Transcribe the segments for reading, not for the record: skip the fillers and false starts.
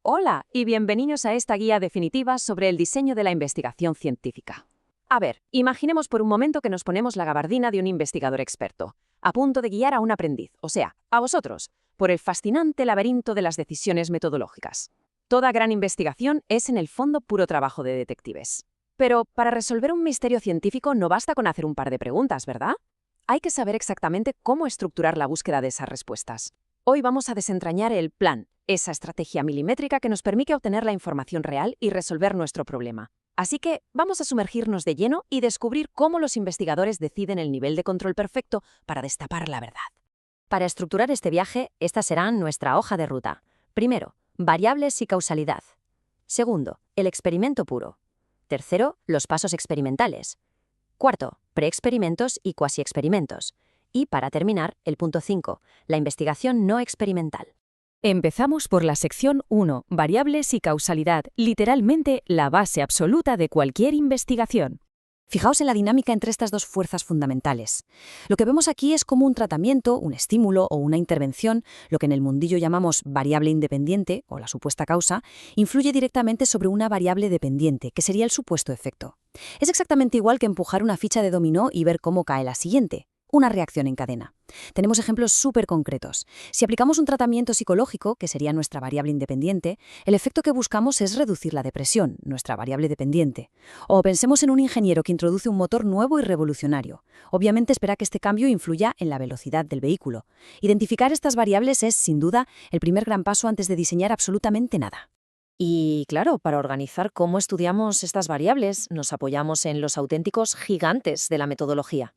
Hola y bienvenidos a esta guía definitiva sobre el diseño de la investigación científica. A ver, imaginemos por un momento que nos ponemos la gabardina de un investigador experto, a punto de guiar a un aprendiz, o sea, a vosotros, por el fascinante laberinto de las decisiones metodológicas. Toda gran investigación es en el fondo puro trabajo de detectives. Pero para resolver un misterio científico no basta con hacer un par de preguntas, ¿verdad? Hay que saber exactamente cómo estructurar la búsqueda de esas respuestas. Hoy vamos a desentrañar el plan, esa estrategia milimétrica que nos permite obtener la información real y resolver nuestro problema. Así que vamos a sumergirnos de lleno y descubrir cómo los investigadores deciden el nivel de control perfecto para destapar la verdad. Para estructurar este viaje, estas serán nuestra hoja de ruta. Primero, variables y causalidad. Segundo, el experimento puro. Tercero, los pasos experimentales. Cuarto, preexperimentos y cuasi-experimentos. Y para terminar, el punto 5, la investigación no experimental. Empezamos por la sección 1, variables y causalidad, literalmente la base absoluta de cualquier investigación. Fijaos en la dinámica entre estas dos fuerzas fundamentales. Lo que vemos aquí es cómo un tratamiento, un estímulo o una intervención, lo que en el mundillo llamamos variable independiente o la supuesta causa, influye directamente sobre una variable dependiente, que sería el supuesto efecto. Es exactamente igual que empujar una ficha de dominó y ver cómo cae la siguiente. Una reacción en cadena. Tenemos ejemplos súper concretos. Si aplicamos un tratamiento psicológico, que sería nuestra variable independiente, el efecto que buscamos es reducir la depresión, nuestra variable dependiente. O pensemos en un ingeniero que introduce un motor nuevo y revolucionario. Obviamente espera que este cambio influya en la velocidad del vehículo. Identificar estas variables es, sin duda, el primer gran paso antes de diseñar absolutamente nada. Y claro, para organizar cómo estudiamos estas variables, nos apoyamos en los auténticos gigantes de la metodología.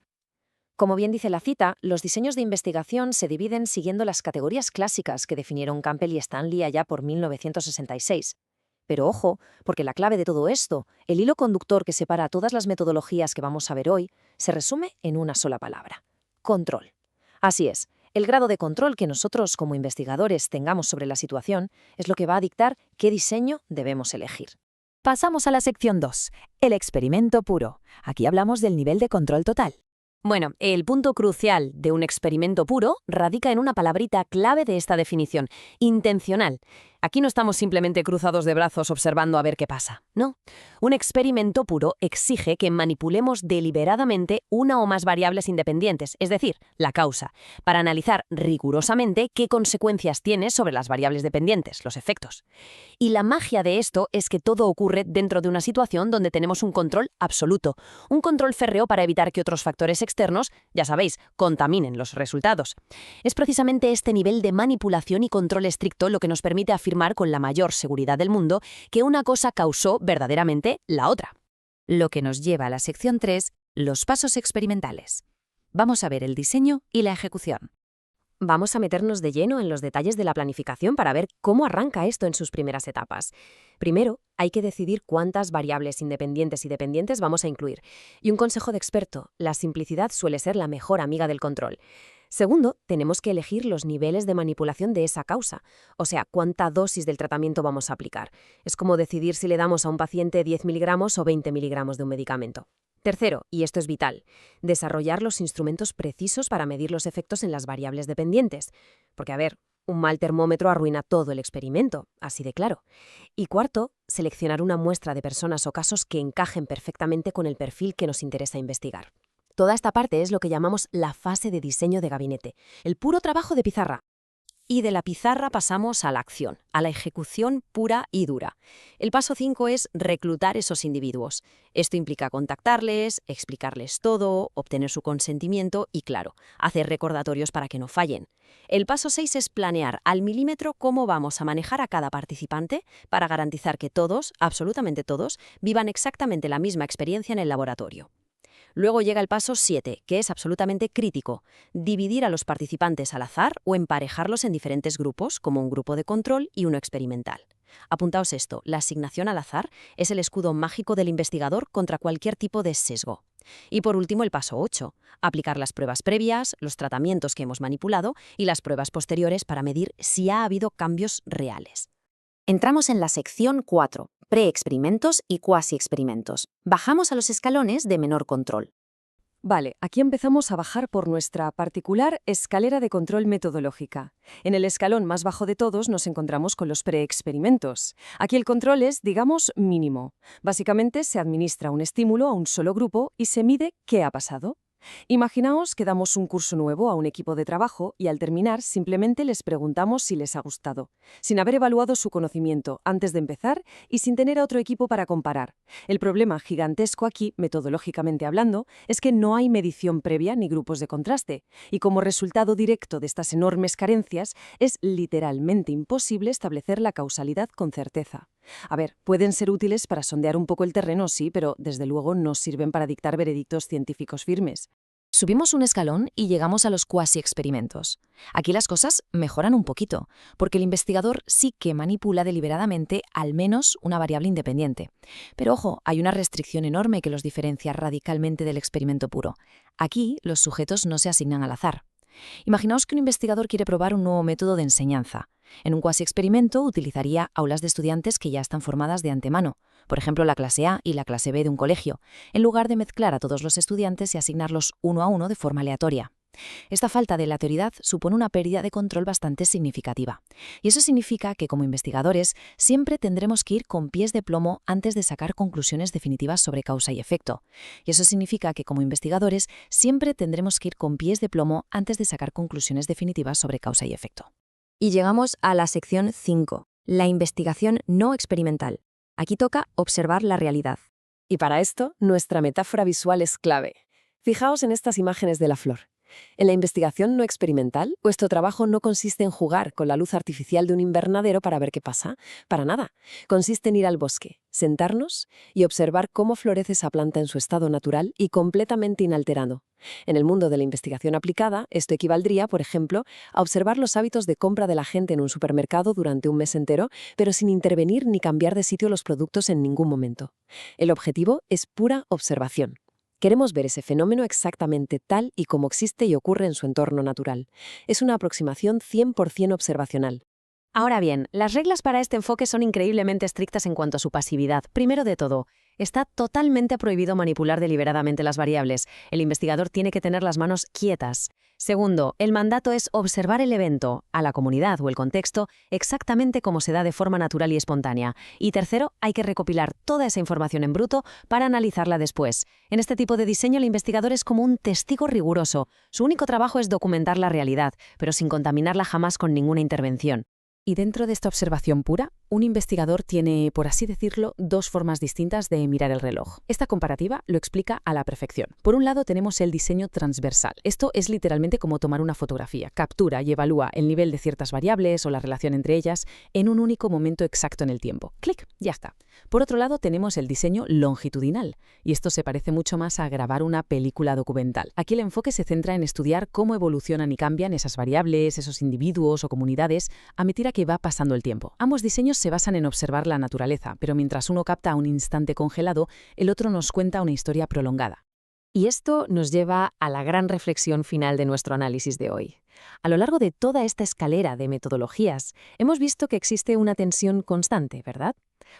Como bien dice la cita, los diseños de investigación se dividen siguiendo las categorías clásicas que definieron Campbell y Stanley allá por 1966. Pero ojo, porque la clave de todo esto, el hilo conductor que separa todas las metodologías que vamos a ver hoy, se resume en una sola palabra: control. Así es, el grado de control que nosotros como investigadores tengamos sobre la situación es lo que va a dictar qué diseño debemos elegir. Pasamos a la sección 2, el experimento puro. Aquí hablamos del nivel de control total. Bueno, el punto crucial de un experimento puro radica en una palabrita clave de esta definición: intencional. Aquí no estamos simplemente cruzados de brazos observando a ver qué pasa. No. Un experimento puro exige que manipulemos deliberadamente una o más variables independientes, es decir, la causa, para analizar rigurosamente qué consecuencias tiene sobre las variables dependientes, los efectos. Y la magia de esto es que todo ocurre dentro de una situación donde tenemos un control absoluto, un control férreo para evitar que otros factores externos, ya sabéis, contaminen los resultados. Es precisamente este nivel de manipulación y control estricto lo que nos permite afirmar con la mayor seguridad del mundo que una cosa causó verdaderamente la otra. Lo que nos lleva a la sección 3, los pasos experimentales. Vamos a ver el diseño y la ejecución. Vamos a meternos de lleno en los detalles de la planificación para ver cómo arranca esto en sus primeras etapas. Primero, hay que decidir cuántas variables independientes y dependientes vamos a incluir. Y un consejo de experto: la simplicidad suele ser la mejor amiga del control. Segundo, tenemos que elegir los niveles de manipulación de esa causa, o sea, cuánta dosis del tratamiento vamos a aplicar. Es como decidir si le damos a un paciente 10 miligramos o 20 miligramos de un medicamento. Tercero, y esto es vital, desarrollar los instrumentos precisos para medir los efectos en las variables dependientes. Porque, a ver, un mal termómetro arruina todo el experimento, así de claro. Y cuarto, seleccionar una muestra de personas o casos que encajen perfectamente con el perfil que nos interesa investigar. Toda esta parte es lo que llamamos la fase de diseño de gabinete, el puro trabajo de pizarra. Y de la pizarra pasamos a la acción, a la ejecución pura y dura. El paso 5 es reclutar esos individuos. Esto implica contactarles, explicarles todo, obtener su consentimiento y, claro, hacer recordatorios para que no fallen. El paso 6 es planear al milímetro cómo vamos a manejar a cada participante para garantizar que todos, absolutamente todos, vivan exactamente la misma experiencia en el laboratorio. Luego llega el paso 7, que es absolutamente crítico: dividir a los participantes al azar o emparejarlos en diferentes grupos, como un grupo de control y uno experimental. Apuntaos esto: la asignación al azar es el escudo mágico del investigador contra cualquier tipo de sesgo. Y por último, el paso 8, aplicar las pruebas previas, los tratamientos que hemos manipulado y las pruebas posteriores para medir si ha habido cambios reales. Entramos en la sección 4, preexperimentos y cuasi-experimentos. Bajamos a los escalones de menor control. Vale, aquí empezamos a bajar por nuestra particular escalera de control metodológica. En el escalón más bajo de todos nos encontramos con los preexperimentos. Aquí el control es, digamos, mínimo. Básicamente se administra un estímulo a un solo grupo y se mide qué ha pasado. Imaginaos que damos un curso nuevo a un equipo de trabajo y al terminar simplemente les preguntamos si les ha gustado, sin haber evaluado su conocimiento antes de empezar y sin tener a otro equipo para comparar. El problema gigantesco aquí, metodológicamente hablando, es que no hay medición previa ni grupos de contraste, y como resultado directo de estas enormes carencias, es literalmente imposible establecer la causalidad con certeza. A ver, pueden ser útiles para sondear un poco el terreno, sí, pero desde luego no sirven para dictar veredictos científicos firmes. Subimos un escalón y llegamos a los cuasi-experimentos. Aquí las cosas mejoran un poquito, porque el investigador sí que manipula deliberadamente al menos una variable independiente. Pero ojo, hay una restricción enorme que los diferencia radicalmente del experimento puro. Aquí los sujetos no se asignan al azar. Imaginaos que un investigador quiere probar un nuevo método de enseñanza. En un cuasi-experimento utilizaría aulas de estudiantes que ya están formadas de antemano, por ejemplo la clase A y la clase B de un colegio, en lugar de mezclar a todos los estudiantes y asignarlos uno a uno de forma aleatoria. Esta falta de aleatoriedad supone una pérdida de control bastante significativa. Y eso significa que como investigadores siempre tendremos que ir con pies de plomo antes de sacar conclusiones definitivas sobre causa y efecto. Y eso significa que como investigadores siempre tendremos que ir con pies de plomo antes de sacar conclusiones definitivas sobre causa y efecto. Y llegamos a la sección 5, la investigación no experimental. Aquí toca observar la realidad. Y para esto, nuestra metáfora visual es clave. Fijaos en estas imágenes de la flor. En la investigación no experimental, vuestro trabajo no consiste en jugar con la luz artificial de un invernadero para ver qué pasa. Para nada. Consiste en ir al bosque, sentarnos y observar cómo florece esa planta en su estado natural y completamente inalterado. En el mundo de la investigación aplicada, esto equivaldría, por ejemplo, a observar los hábitos de compra de la gente en un supermercado durante un mes entero, pero sin intervenir ni cambiar de sitio los productos en ningún momento. El objetivo es pura observación. Queremos ver ese fenómeno exactamente tal y como existe y ocurre en su entorno natural. Es una aproximación 100% observacional. Ahora bien, las reglas para este enfoque son increíblemente estrictas en cuanto a su pasividad. Primero de todo, está totalmente prohibido manipular deliberadamente las variables. El investigador tiene que tener las manos quietas. Segundo, el mandato es observar el evento, a la comunidad o el contexto, exactamente como se da de forma natural y espontánea. Y tercero, hay que recopilar toda esa información en bruto para analizarla después. En este tipo de diseño, el investigador es como un testigo riguroso. Su único trabajo es documentar la realidad, pero sin contaminarla jamás con ninguna intervención. Y dentro de esta observación pura, un investigador tiene, por así decirlo, dos formas distintas de mirar el reloj. Esta comparativa lo explica a la perfección. Por un lado tenemos el diseño transversal. Esto es literalmente como tomar una fotografía. Captura y evalúa el nivel de ciertas variables o la relación entre ellas en un único momento exacto en el tiempo. ¡Clic! Ya está. Por otro lado tenemos el diseño longitudinal. Y esto se parece mucho más a grabar una película documental. Aquí el enfoque se centra en estudiar cómo evolucionan y cambian esas variables, esos individuos o comunidades a medida que va pasando el tiempo. Ambos diseños se basan en observar la naturaleza, pero mientras uno capta un instante congelado, el otro nos cuenta una historia prolongada. Y esto nos lleva a la gran reflexión final de nuestro análisis de hoy. A lo largo de toda esta escalera de metodologías, hemos visto que existe una tensión constante, ¿verdad?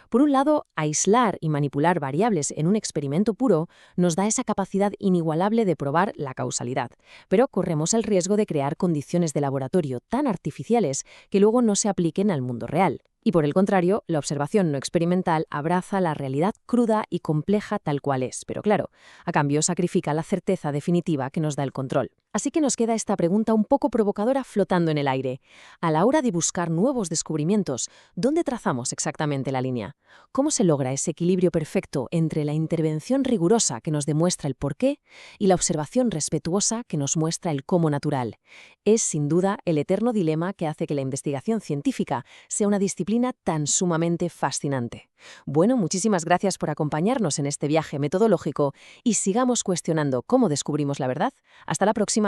Por un lado, aislar y manipular variables en un experimento puro nos da esa capacidad inigualable de probar la causalidad, pero corremos el riesgo de crear condiciones de laboratorio tan artificiales que luego no se apliquen al mundo real. Y por el contrario, la observación no experimental abraza la realidad cruda y compleja tal cual es, pero claro, a cambio sacrifica la certeza definitiva que nos da el control. Así que nos queda esta pregunta un poco provocadora flotando en el aire. A la hora de buscar nuevos descubrimientos, ¿dónde trazamos exactamente la línea? ¿Cómo se logra ese equilibrio perfecto entre la intervención rigurosa que nos demuestra el porqué y la observación respetuosa que nos muestra el cómo natural? Es, sin duda, el eterno dilema que hace que la investigación científica sea una disciplina tan sumamente fascinante. Bueno, muchísimas gracias por acompañarnos en este viaje metodológico y sigamos cuestionando cómo descubrimos la verdad. Hasta la próxima.